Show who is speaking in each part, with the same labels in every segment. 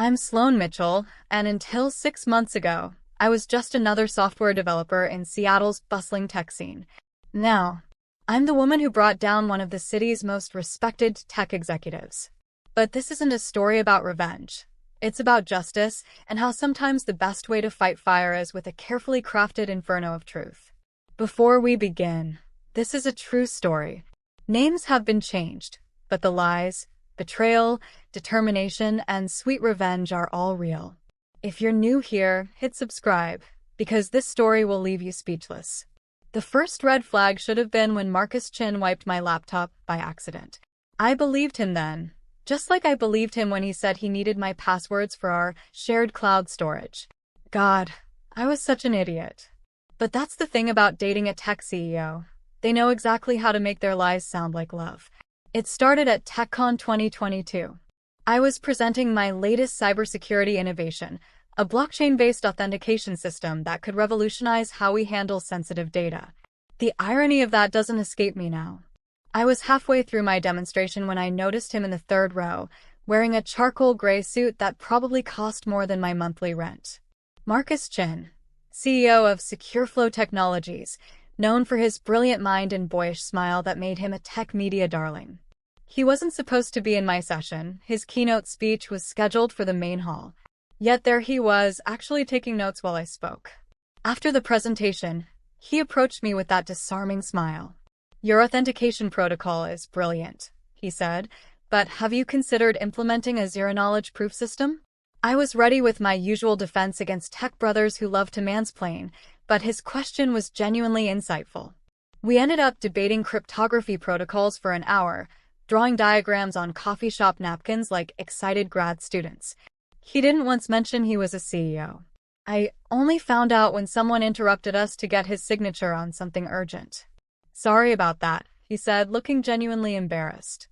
Speaker 1: I'm Sloan Mitchell, and until 6 months ago, I was just another software developer in Seattle's bustling tech scene. Now, I'm the woman who brought down one of the city's most respected tech executives. But this isn't a story about revenge. It's about justice and how sometimes the best way to fight fire is with a carefully crafted inferno of truth. Before we begin, this is a true story. Names have been changed, but the lies, betrayal, determination, and sweet revenge are all real. If you're new here, hit subscribe, because this story will leave you speechless. The first red flag should have been when Marcus Chin wiped my laptop by accident. I believed him then, just like I believed him when he said he needed my passwords for our shared cloud storage. God, I was such an idiot. But that's the thing about dating a tech CEO. They know exactly how to make their lies sound like love. It started at TechCon 2022. I was presenting my latest cybersecurity innovation, a blockchain-based authentication system that could revolutionize how we handle sensitive data. The irony of that doesn't escape me now. I was halfway through my demonstration when I noticed him in the third row, wearing a charcoal gray suit that probably cost more than my monthly rent. Marcus Chin, CEO of SecureFlow Technologies, known for his brilliant mind and boyish smile that made him a tech media darling. He wasn't supposed to be in my session. His keynote speech was scheduled for the main hall. Yet there he was, actually taking notes while I spoke. After the presentation, he approached me with that disarming smile. "Your authentication protocol is brilliant," he said, "but have you considered implementing a zero-knowledge proof system?" I was ready with my usual defense against tech brothers who love to mansplain, but his question was genuinely insightful. We ended up debating cryptography protocols for an hour, drawing diagrams on coffee shop napkins like excited grad students. He didn't once mention he was a CEO. I only found out when someone interrupted us to get his signature on something urgent. "Sorry about that," he said, looking genuinely embarrassed.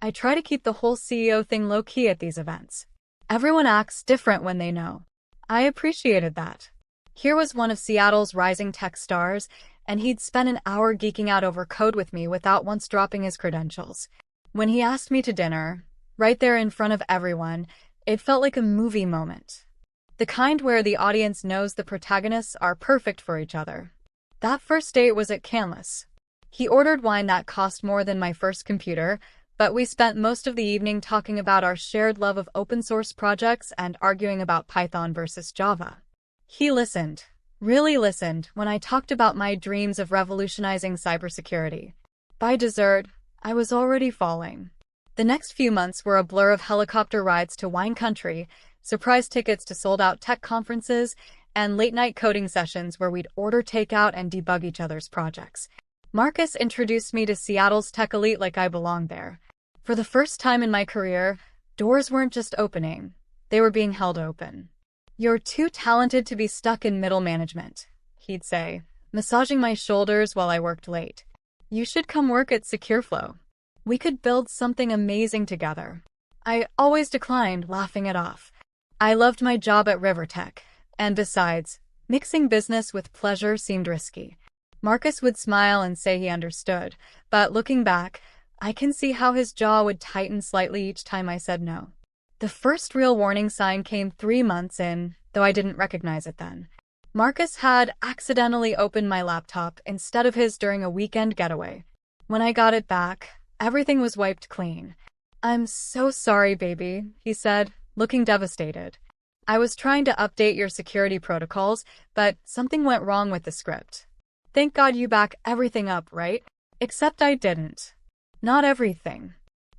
Speaker 1: I try to keep the whole CEO thing low-key at these events. Everyone acts different when they know. I appreciated that. Here was one of Seattle's rising tech stars, and he'd spent an hour geeking out over code with me without once dropping his credentials. When he asked me to dinner, right there in front of everyone, it felt like a movie moment. The kind where the audience knows the protagonists are perfect for each other. That first date was at Canlis. He ordered wine that cost more than my first computer, but we spent most of the evening talking about our shared love of open-source projects and arguing about Python versus Java. He listened, really listened, when I talked about my dreams of revolutionizing cybersecurity. By dessert, I was already falling. The next few months were a blur of helicopter rides to wine country, surprise tickets to sold-out tech conferences, and late-night coding sessions where we'd order takeout and debug each other's projects. Marcus introduced me to Seattle's tech elite like I belonged there. For the first time in my career, doors weren't just opening, they were being held open. "You're too talented to be stuck in middle management," he'd say, massaging my shoulders while I worked late. "You should come work at SecureFlow. We could build something amazing together." I always declined, laughing it off. I loved my job at Rivertech, and besides, mixing business with pleasure seemed risky. Marcus would smile and say he understood, but looking back, I can see how his jaw would tighten slightly each time I said no. The first real warning sign came 3 months in, though I didn't recognize it then. Marcus had accidentally opened my laptop instead of his during a weekend getaway. When I got it back, everything was wiped clean. "I'm so sorry, baby," he said, looking devastated. "I was trying to update your security protocols, but something went wrong with the script. Thank God you back everything up, right?" Except I didn't. Not everything.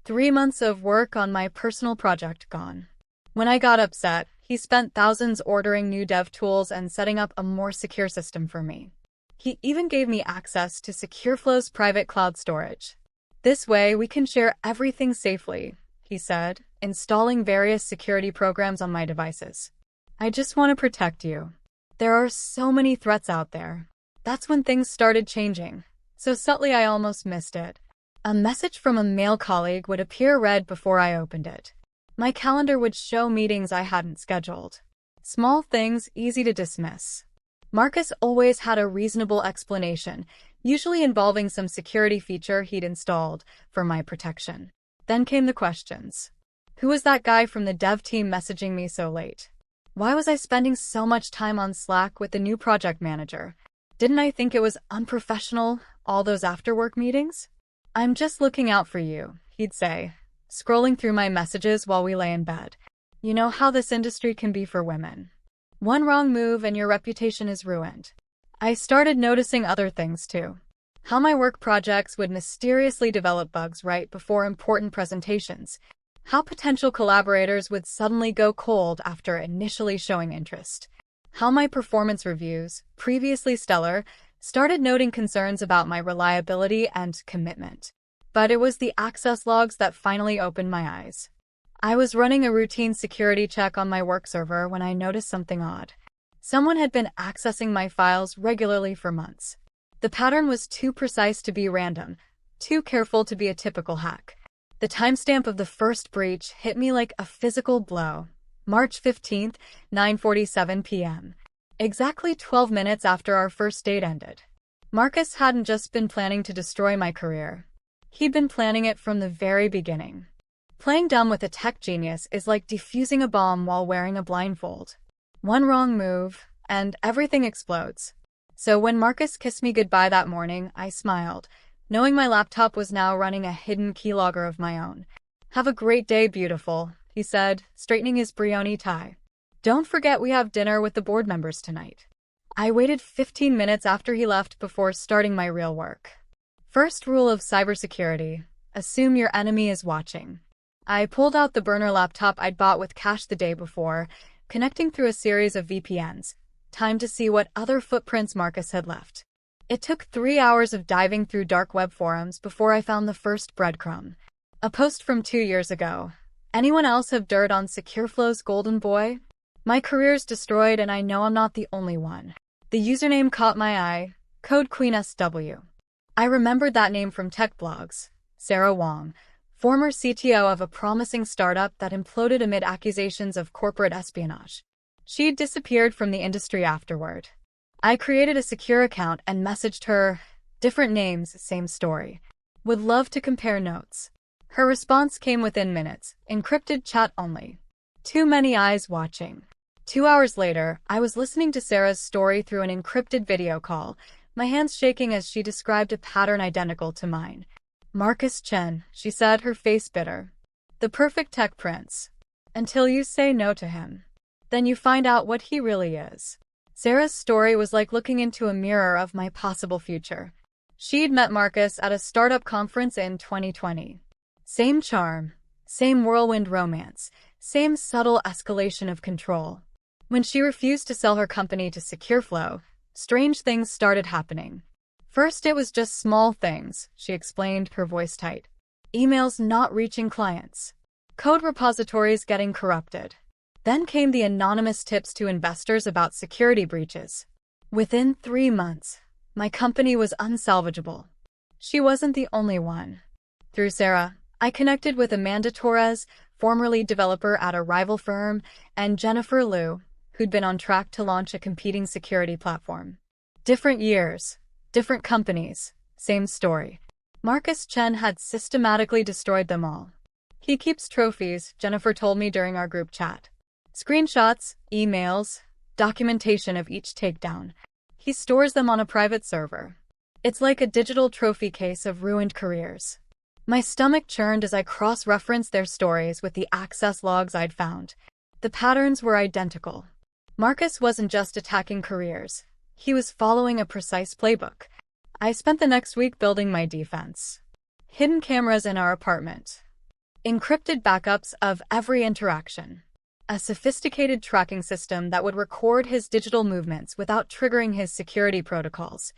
Speaker 1: 3 months of work on my personal project gone. When I got upset, he spent thousands ordering new dev tools and setting up a more secure system for me. He even gave me access to SecureFlow's private cloud storage. "This way we can share everything safely," he said, installing various security programs on my devices. "I just want to protect you. There are so many threats out there." That's when things started changing. So subtly I almost missed it. A message from a male colleague would appear read before I opened it. My calendar would show meetings I hadn't scheduled. Small things, easy to dismiss. Marcus always had a reasonable explanation, usually involving some security feature he'd installed for my protection. Then came the questions. Who was that guy from the dev team messaging me so late? Why was I spending so much time on Slack with the new project manager? Didn't I think it was unprofessional, all those after-work meetings? I'm just looking out for you, he'd say, scrolling through my messages while we lay in bed. You know how this industry can be for women. One wrong move and your reputation is ruined. I started noticing other things too. How my work projects would mysteriously develop bugs right before important presentations. How potential collaborators would suddenly go cold after initially showing interest. How my performance reviews, previously stellar, started noting concerns about my reliability and commitment. But it was the access logs that finally opened my eyes. I was running a routine security check on my work server when I noticed something odd. Someone had been accessing my files regularly for months. The pattern was too precise to be random, too careful to be a typical hack. The timestamp of the first breach hit me like a physical blow. March 15th, 9:47 p.m. Exactly 12 minutes after our first date ended. Marcus hadn't just been planning to destroy my career. He'd been planning it from the very beginning. Playing dumb with a tech genius is like defusing a bomb while wearing a blindfold. One wrong move, and everything explodes. So when Marcus kissed me goodbye that morning, I smiled, knowing my laptop was now running a hidden keylogger of my own. Have a great day, beautiful, he said, straightening his brioni tie. Don't forget we have dinner with the board members tonight. I waited 15 minutes after he left before starting my real work. First rule of cybersecurity: assume your enemy is watching. I pulled out the burner laptop I'd bought with cash the day before, connecting through a series of VPNs. Time to see what other footprints Marcus had left. It took 3 hours of diving through dark web forums before I found the first breadcrumb. A post from 2 years ago. Anyone else have dirt on SecureFlow's golden boy? My career's destroyed and I know I'm not the only one. The username caught my eye, Code Queen SW. I remembered that name from tech blogs. Sarah Wong, former CTO of a promising startup that imploded amid accusations of corporate espionage. She'd disappeared from the industry afterward. I created a secure account and messaged her, different names, same story. Would love to compare notes. Her response came within minutes, encrypted chat only. Too many eyes watching. 2 hours later, I was listening to Sarah's story through an encrypted video call, my hands shaking as she described a pattern identical to mine. Marcus Chen, she said, her face bitter. The perfect tech prince. Until you say no to him. Then you find out what he really is. Sarah's story was like looking into a mirror of my possible future. She'd met Marcus at a startup conference in 2020. Same charm, same whirlwind romance, same subtle escalation of control. When she refused to sell her company to SecureFlow, strange things started happening. First, it was just small things, she explained, her voice tight. Emails not reaching clients. Code repositories getting corrupted. Then came the anonymous tips to investors about security breaches. Within 3 months, my company was unsalvageable. She wasn't the only one. Through Sarah, I connected with Amanda Torres, former lead developer at a rival firm, and Jennifer Liu, who'd been on track to launch a competing security platform. Different years, different companies, same story. Marcus Chen had systematically destroyed them all. He keeps trophies, Jennifer told me during our group chat. Screenshots, emails, documentation of each takedown. He stores them on a private server. It's like a digital trophy case of ruined careers. My stomach churned as I cross-referenced their stories with the access logs I'd found. The patterns were identical. Marcus wasn't just attacking careers. He was following a precise playbook. I spent the next week building my defense. Hidden cameras in our apartment. Encrypted backups of every interaction. A sophisticated tracking system that would record his digital movements without triggering his security protocols.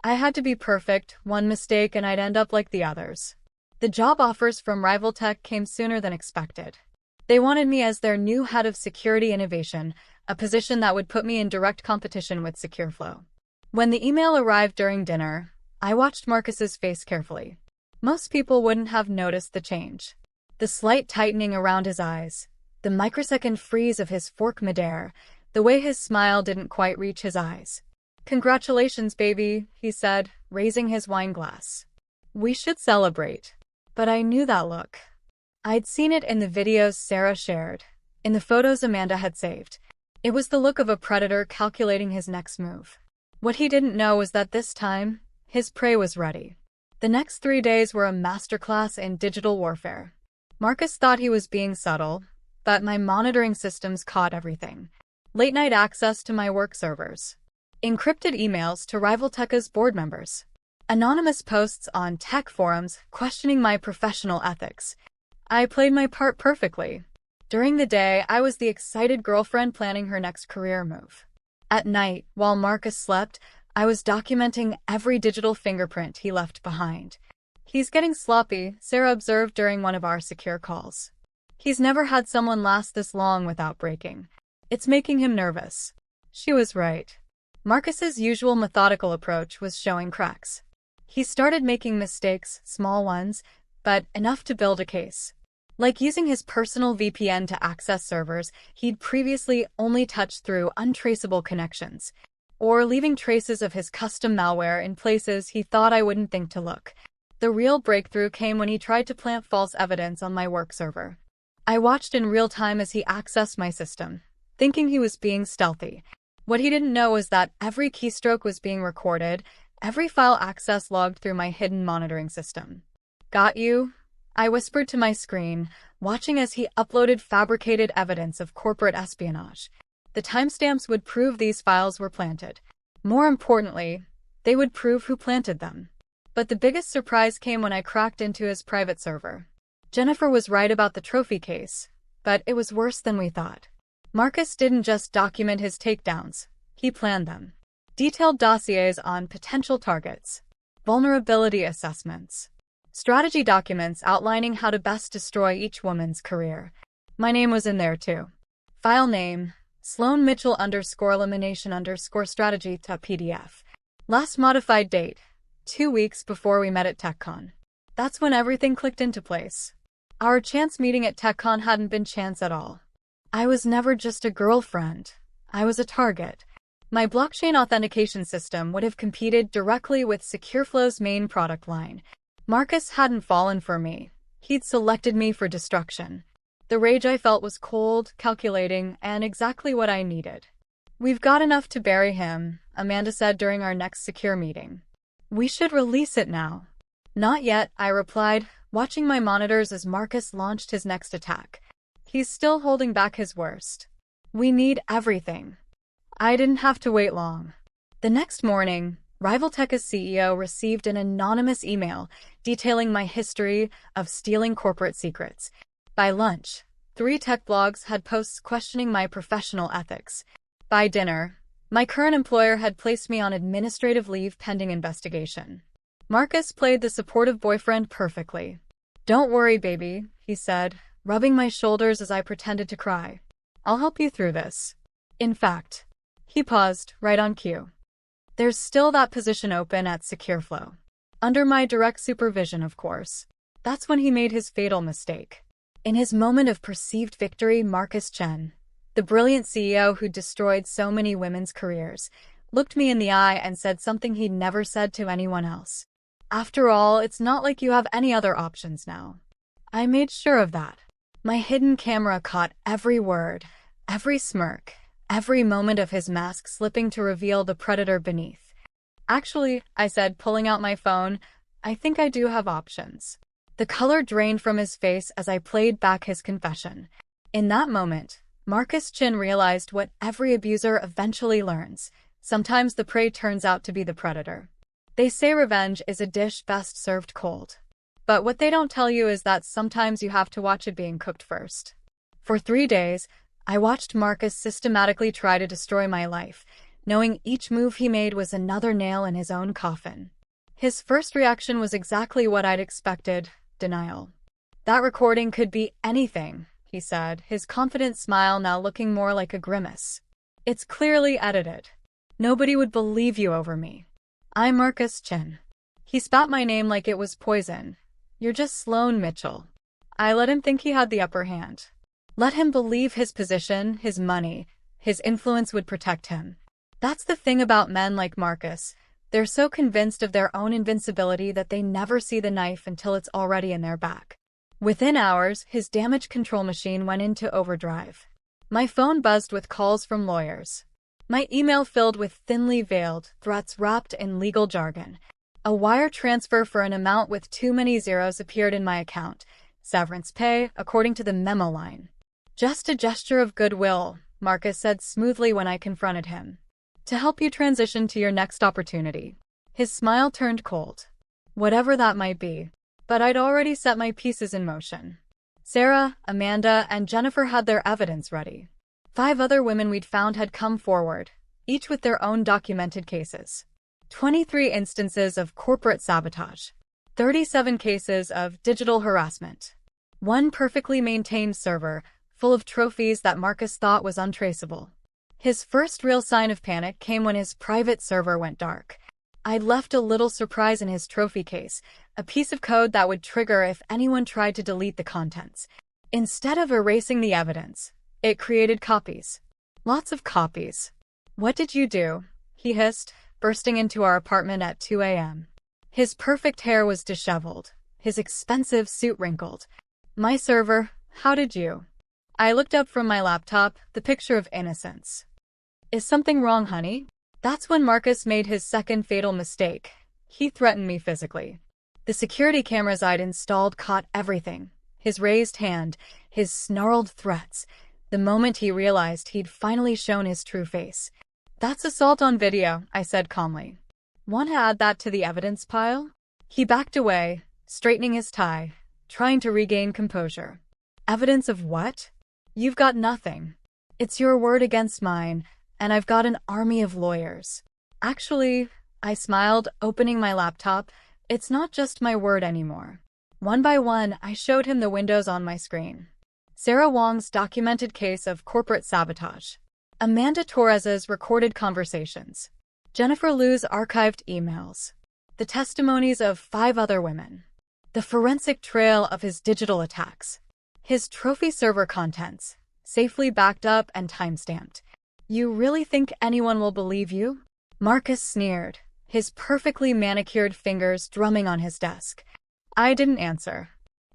Speaker 1: I had to be perfect, one mistake and I'd end up like the others. The job offers from Rival Tech came sooner than expected. They wanted me as their new head of security innovation, a position that would put me in direct competition with SecureFlow. When the email arrived during dinner, I watched Marcus's face carefully. Most people wouldn't have noticed the change. The slight tightening around his eyes, the microsecond freeze of his fork midair, the way his smile didn't quite reach his eyes. Congratulations, baby, he said, raising his wine glass. We should celebrate. But I knew that look. I'd seen it in the videos Sarah shared, in the photos Amanda had saved. It was the look of a predator calculating his next move. What he didn't know was that this time, his prey was ready. The next 3 days were a masterclass in digital warfare. Marcus thought he was being subtle, but my monitoring systems caught everything. Late-night access to my work servers. Encrypted emails to Rivaltech's board members. Anonymous posts on tech forums questioning my professional ethics. I played my part perfectly. During the day, I was the excited girlfriend planning her next career move. At night, while Marcus slept, I was documenting every digital fingerprint he left behind. He's getting sloppy, Sarah observed during one of our secure calls. He's never had someone last this long without breaking. It's making him nervous. She was right. Marcus's usual methodical approach was showing cracks. He started making mistakes, small ones, but enough to build a case. Like using his personal VPN to access servers he'd previously only touched through untraceable connections, or leaving traces of his custom malware in places he thought I wouldn't think to look. The real breakthrough came when he tried to plant false evidence on my work server. I watched in real time as he accessed my system, thinking he was being stealthy. What he didn't know was that every keystroke was being recorded, every file access logged through my hidden monitoring system. Got you? I whispered to my screen, watching as he uploaded fabricated evidence of corporate espionage. The timestamps would prove these files were planted. More importantly, they would prove who planted them. But the biggest surprise came when I cracked into his private server. Jennifer was right about the trophy case, but it was worse than we thought. Marcus didn't just document his takedowns, he planned them. Detailed dossiers on potential targets, vulnerability assessments, strategy documents outlining how to best destroy each woman's career. My name was in there too. File name, Sloan Mitchell _elimination_strategy.pdf. Last modified date, 2 weeks before we met at TechCon. That's when everything clicked into place. Our chance meeting at TechCon hadn't been chance at all. I was never just a girlfriend. I was a target. My blockchain authentication system would have competed directly with SecureFlow's main product line. Marcus hadn't fallen for me. He'd selected me for destruction. The rage I felt was cold, calculating, and exactly what I needed. We've got enough to bury him, Amanda said during our next secure meeting. We should release it now. Not yet, I replied, watching my monitors as Marcus launched his next attack. He's still holding back his worst. We need everything. I didn't have to wait long. The next morning, Rivaltech's CEO received an anonymous email detailing my history of stealing corporate secrets. By lunch, 3 tech blogs had posts questioning my professional ethics. By dinner, my current employer had placed me on administrative leave pending investigation. Marcus played the supportive boyfriend perfectly. Don't worry, baby, he said, rubbing my shoulders as I pretended to cry. I'll help you through this. In fact, he paused, right on cue. There's still that position open at SecureFlow. Under my direct supervision, of course. That's when he made his fatal mistake. In his moment of perceived victory, Marcus Chen, the brilliant CEO who destroyed so many women's careers, looked me in the eye and said something he'd never said to anyone else. After all, it's not like you have any other options now. I made sure of that. My hidden camera caught every word, every smirk, every moment of his mask slipping to reveal the predator beneath. Actually, I said, pulling out my phone, I think I do have options. The color drained from his face as I played back his confession. In that moment, Marcus Chin realized what every abuser eventually learns. Sometimes the prey turns out to be the predator. They say revenge is a dish best served cold. But what they don't tell you is that sometimes you have to watch it being cooked first. For 3 days, I watched Marcus systematically try to destroy my life, knowing each move he made was another nail in his own coffin. His first reaction was exactly what I'd expected: denial. That recording could be anything, he said, his confident smile now looking more like a grimace. It's clearly edited. Nobody would believe you over me. I'm Marcus Chin. He spat my name like it was poison. You're just Sloan Mitchell. I let him think he had the upper hand. Let him believe his position, his money, his influence would protect him. That's the thing about men like Marcus. They're so convinced of their own invincibility that they never see the knife until it's already in their back. Within hours, his damage control machine went into overdrive. My phone buzzed with calls from lawyers. My email filled with thinly veiled threats wrapped in legal jargon. A wire transfer for an amount with too many zeros appeared in my account. Severance pay, according to the memo line. Just a gesture of goodwill, Marcus said smoothly when I confronted him. To help you transition to your next opportunity. His smile turned cold. Whatever that might be. But I'd already set my pieces in motion. Sarah, Amanda, and Jennifer had their evidence ready. 5 other women we'd found had come forward, each with their own documented cases. 23 instances of corporate sabotage. 37 cases of digital harassment. 1 perfectly maintained server, full of trophies that Marcus thought was untraceable. His first real sign of panic came when his private server went dark. I'd left a little surprise in his trophy case, a piece of code that would trigger if anyone tried to delete the contents. Instead of erasing the evidence, it created copies. Lots of copies. What did you do? He hissed, bursting into our apartment at 2 a.m. His perfect hair was disheveled, his expensive suit wrinkled. My server, how did you? I looked up from my laptop, the picture of innocence. Is something wrong, honey? That's when Marcus made his second fatal mistake. He threatened me physically. The security cameras I'd installed caught everything. His raised hand, his snarled threats. The moment he realized he'd finally shown his true face. That's assault on video, I said calmly. Want to add that to the evidence pile? He backed away, straightening his tie, trying to regain composure. Evidence of what? You've got nothing. It's your word against mine, and I've got an army of lawyers. Actually, I smiled, opening my laptop, it's not just my word anymore. One by one, I showed him the windows on my screen. Sarah Wong's documented case of corporate sabotage. Amanda Torres's recorded conversations. Jennifer Liu's archived emails. The testimonies of 5 other women. The forensic trail of his digital attacks. His trophy server contents, safely backed up and timestamped. You really think anyone will believe you? Marcus sneered, his perfectly manicured fingers drumming on his desk. I didn't answer.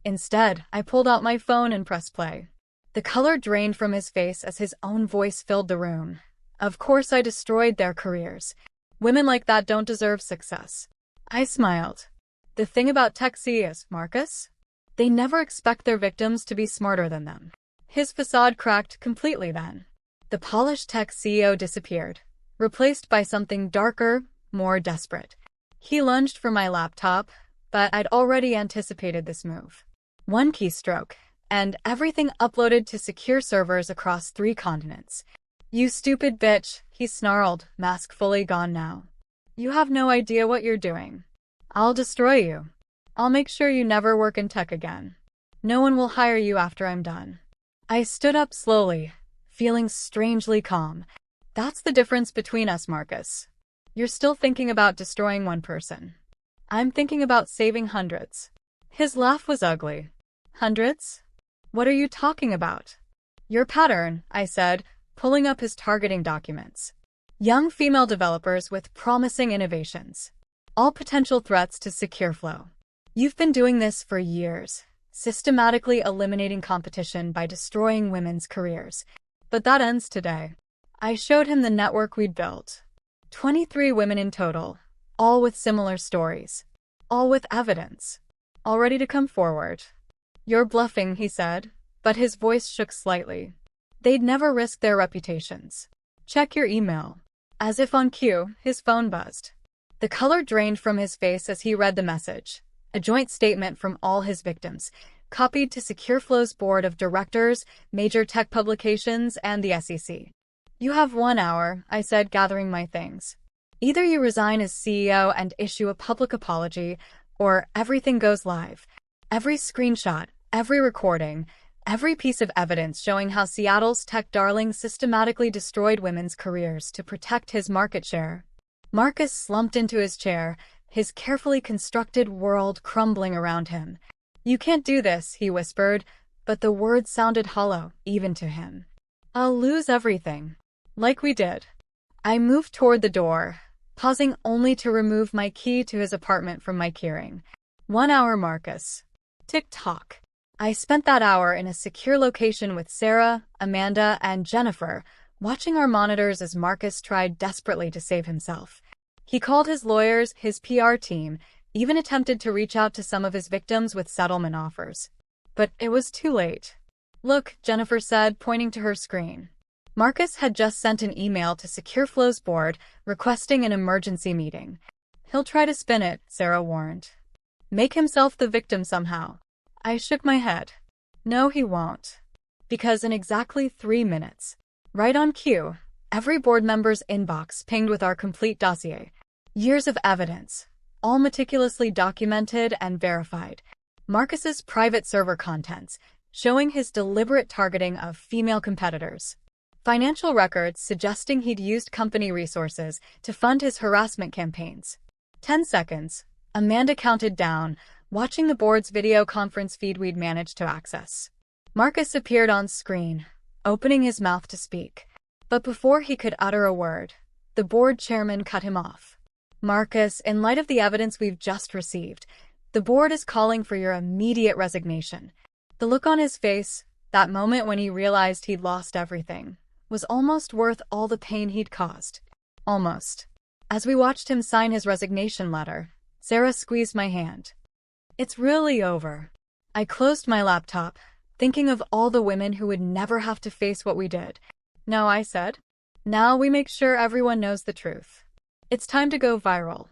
Speaker 1: Instead, I pulled out my phone and pressed play. The color drained from his face as his own voice filled the room. Of course I destroyed their careers. Women like that don't deserve success. I smiled. The thing about tech CEOs, Marcus? They never expect their victims to be smarter than them. His facade cracked completely then. The polished tech CEO disappeared, replaced by something darker, more desperate. He lunged for my laptop, but I'd already anticipated this move. 1 keystroke, and everything uploaded to secure servers across 3 continents. You stupid bitch, he snarled, mask fully gone now. You have no idea what you're doing. I'll destroy you. I'll make sure you never work in tech again. No one will hire you after I'm done. I stood up slowly, feeling strangely calm. That's the difference between us, Marcus. You're still thinking about destroying 1 person. I'm thinking about saving hundreds. His laugh was ugly. Hundreds? What are you talking about? Your pattern, I said, pulling up his targeting documents. Young female developers with promising innovations. All potential threats to secure flow. You've been doing this for years, systematically eliminating competition by destroying women's careers. But that ends today. I showed him the network we'd built. 23 women in total, all with similar stories. All with evidence. All ready to come forward. You're bluffing, he said, but his voice shook slightly. They'd never risk their reputations. Check your email. As if on cue, his phone buzzed. The color drained from his face as he read the message. A joint statement from all his victims, copied to SecureFlow's board of directors, major tech publications, and the SEC. You have 1 hour, I said, gathering my things. Either you resign as CEO and issue a public apology, or everything goes live. Every screenshot, every recording, every piece of evidence showing how Seattle's tech darling systematically destroyed women's careers to protect his market share. Marcus slumped into his chair, his carefully constructed world crumbling around him. You can't do this, he whispered, but the words sounded hollow, even to him. I'll lose everything. Like we did. I moved toward the door, pausing only to remove my key to his apartment from my keyring. 1 hour, Marcus. Tick-tock. I spent that hour in a secure location with Sarah, Amanda, and Jennifer, watching our monitors as Marcus tried desperately to save himself. He called his lawyers, his PR team, even attempted to reach out to some of his victims with settlement offers. But it was too late. Look, Jennifer said, pointing to her screen. Marcus had just sent an email to SecureFlow's board requesting an emergency meeting. He'll try to spin it, Sarah warned. Make himself the victim somehow. I shook my head. No, he won't. Because in exactly 3 minutes, right on cue, every board member's inbox pinged with our complete dossier. Years of evidence, all meticulously documented and verified. Marcus's private server contents, showing his deliberate targeting of female competitors. Financial records suggesting he'd used company resources to fund his harassment campaigns. 10 seconds. Amanda counted down, watching the board's video conference feed we'd managed to access. Marcus appeared on screen, opening his mouth to speak. But before he could utter a word, the board chairman cut him off. Marcus, in light of the evidence we've just received, the board is calling for your immediate resignation. The look on his face, that moment when he realized he'd lost everything, was almost worth all the pain he'd caused. Almost. As we watched him sign his resignation letter, Sarah squeezed my hand. It's really over. I closed my laptop, thinking of all the women who would never have to face what we did. No, I said. Now we make sure everyone knows the truth. It's time to go viral.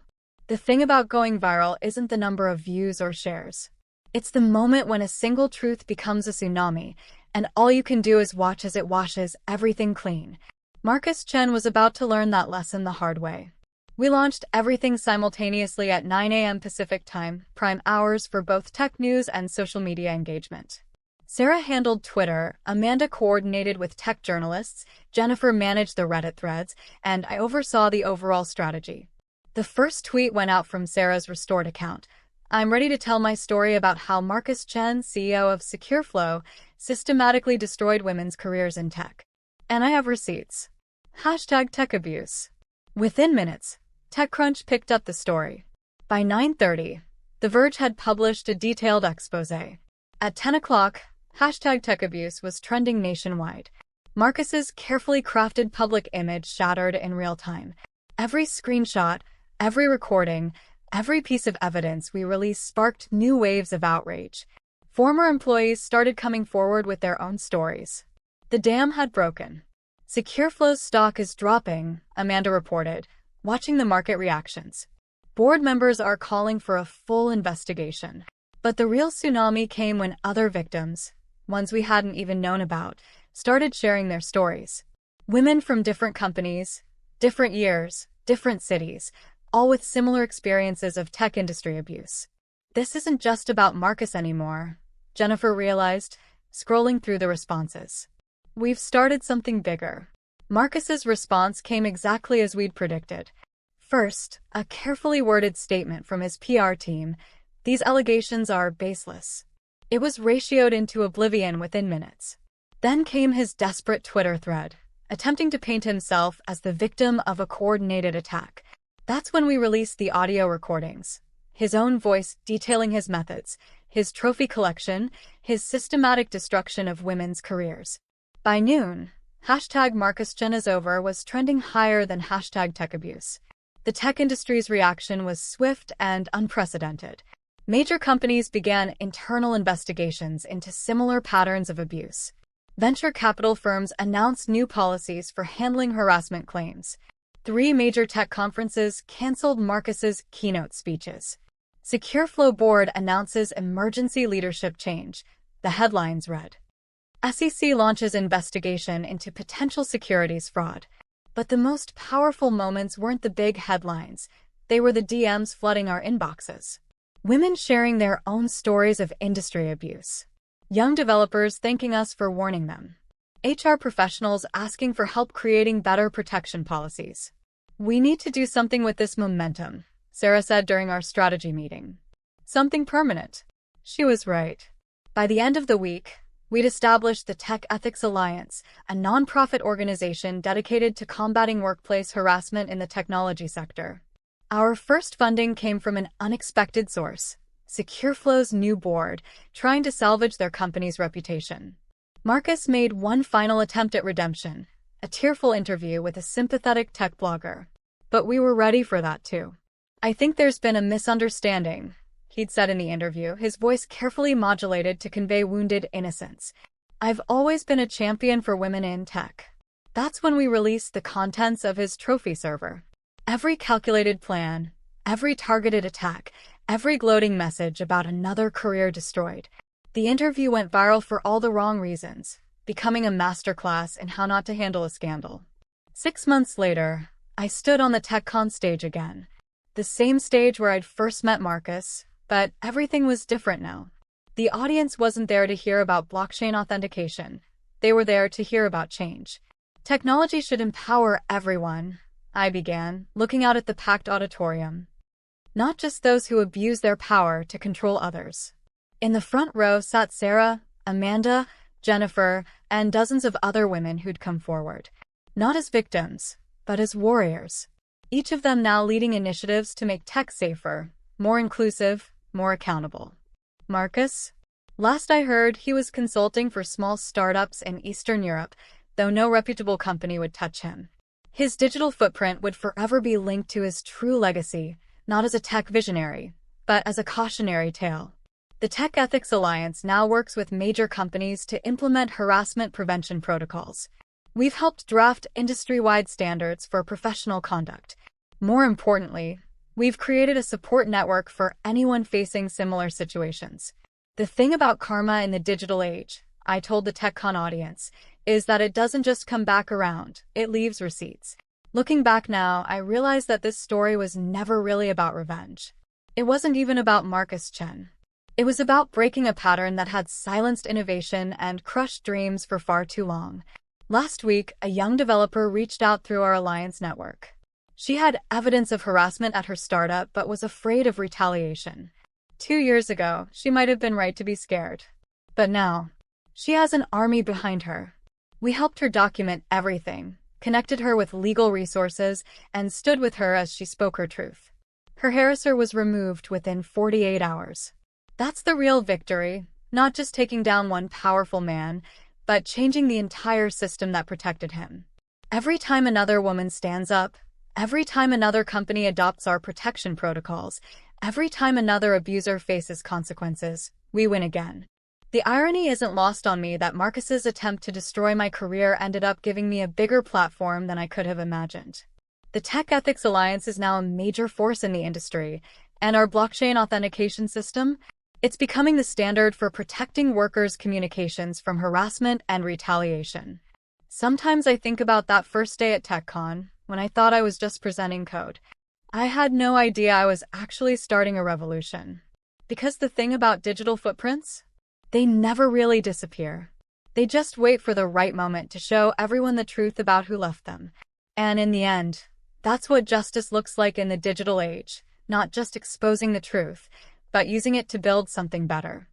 Speaker 1: The thing about going viral isn't the number of views or shares. It's the moment when a single truth becomes a tsunami, and all you can do is watch as it washes everything clean. Marcus Chen was about to learn that lesson the hard way. We launched everything simultaneously at 9 a.m. Pacific Time, prime hours for both tech news and social media engagement. Sarah handled Twitter, Amanda coordinated with tech journalists, Jennifer managed the Reddit threads, and I oversaw the overall strategy. The first tweet went out from Sarah's restored account. I'm ready to tell my story about how Marcus Chen, CEO of SecureFlow, systematically destroyed women's careers in tech. And I have receipts. #TechAbuse. Within minutes, TechCrunch picked up the story. By 9:30, The Verge had published a detailed exposé. At 10 o'clock, #TechAbuse was trending nationwide. Marcus's carefully crafted public image shattered in real time. Every screenshot, every recording, every piece of evidence we released sparked new waves of outrage. Former employees started coming forward with their own stories. The dam had broken. SecureFlow's stock is dropping, Amanda reported, watching the market reactions. Board members are calling for a full investigation. But the real tsunami came when other victims, ones we hadn't even known about, started sharing their stories. Women from different companies, different years, different cities, all with similar experiences of tech industry abuse. This isn't just about Marcus anymore, Jennifer realized, scrolling through the responses. We've started something bigger. Marcus's response came exactly as we'd predicted. First, a carefully worded statement from his PR team. These allegations are baseless. It was ratioed into oblivion within minutes. Then came his desperate Twitter thread, attempting to paint himself as the victim of a coordinated attack. That's when we released the audio recordings. His own voice detailing his methods, his trophy collection, his systematic destruction of women's careers. By noon, #MarcusChenIsOver was trending higher than #TechAbuse. The tech industry's reaction was swift and unprecedented. Major companies began internal investigations into similar patterns of abuse. Venture capital firms announced new policies for handling harassment claims. 3 major tech conferences canceled Marcus's keynote speeches. SecureFlow board announces emergency leadership change, the headlines read. SEC launches investigation into potential securities fraud. But the most powerful moments weren't the big headlines. They were the DMs flooding our inboxes. Women sharing their own stories of industry abuse. Young developers thanking us for warning them. HR professionals asking for help creating better protection policies. We need to do something with this momentum, Sarah said during our strategy meeting. Something permanent. She was right. By the end of the week, we'd established the Tech Ethics Alliance, a nonprofit organization dedicated to combating workplace harassment in the technology sector. Our first funding came from an unexpected source, Secureflow's new board, trying to salvage their company's reputation. Marcus made one final attempt at redemption, a tearful interview with a sympathetic tech blogger. But we were ready for that too. "I think there's been a misunderstanding," he'd said in the interview, his voice carefully modulated to convey wounded innocence. "I've always been a champion for women in tech." That's when we released the contents of his trophy server. Every calculated plan, every targeted attack, every gloating message about another career destroyed. The interview went viral for all the wrong reasons, becoming a masterclass in how not to handle a scandal. 6 months later, I stood on the TechCon stage again. The same stage where I'd first met Marcus, but everything was different now. The audience wasn't there to hear about blockchain authentication. They were there to hear about change. "Technology should empower everyone," I began, looking out at the packed auditorium. "Not just those who abuse their power to control others." In the front row sat Sarah, Amanda, Jennifer, and dozens of other women who'd come forward. Not as victims, but as warriors. Each of them now leading initiatives to make tech safer, more inclusive, more accountable. Marcus? Last I heard, he was consulting for small startups in Eastern Europe, though no reputable company would touch him. His digital footprint would forever be linked to his true legacy, not as a tech visionary, but as a cautionary tale. The Tech Ethics Alliance now works with major companies to implement harassment prevention protocols. We've helped draft industry-wide standards for professional conduct. More importantly, we've created a support network for anyone facing similar situations. The thing about karma in the digital age, I told the TechCon audience, is that it doesn't just come back around, it leaves receipts. Looking back now, I realized that this story was never really about revenge. It wasn't even about Marcus Chen. It was about breaking a pattern that had silenced innovation and crushed dreams for far too long. Last week, a young developer reached out through our alliance network. She had evidence of harassment at her startup but was afraid of retaliation. 2 years ago, she might have been right to be scared. But now, she has an army behind her. We helped her document everything, connected her with legal resources, and stood with her as she spoke her truth. Her harasser was removed within 48 hours. That's the real victory, not just taking down one powerful man, but changing the entire system that protected him. Every time another woman stands up, every time another company adopts our protection protocols, every time another abuser faces consequences, we win again. The irony isn't lost on me that Marcus's attempt to destroy my career ended up giving me a bigger platform than I could have imagined. The Tech Ethics Alliance is now a major force in the industry, and our blockchain authentication system, it's becoming the standard for protecting workers' communications from harassment and retaliation. Sometimes I think about that first day at TechCon, when I thought I was just presenting code. I had no idea I was actually starting a revolution. Because the thing about digital footprints? They never really disappear. They just wait for the right moment to show everyone the truth about who left them. And in the end, that's what justice looks like in the digital age, not just exposing the truth, but using it to build something better.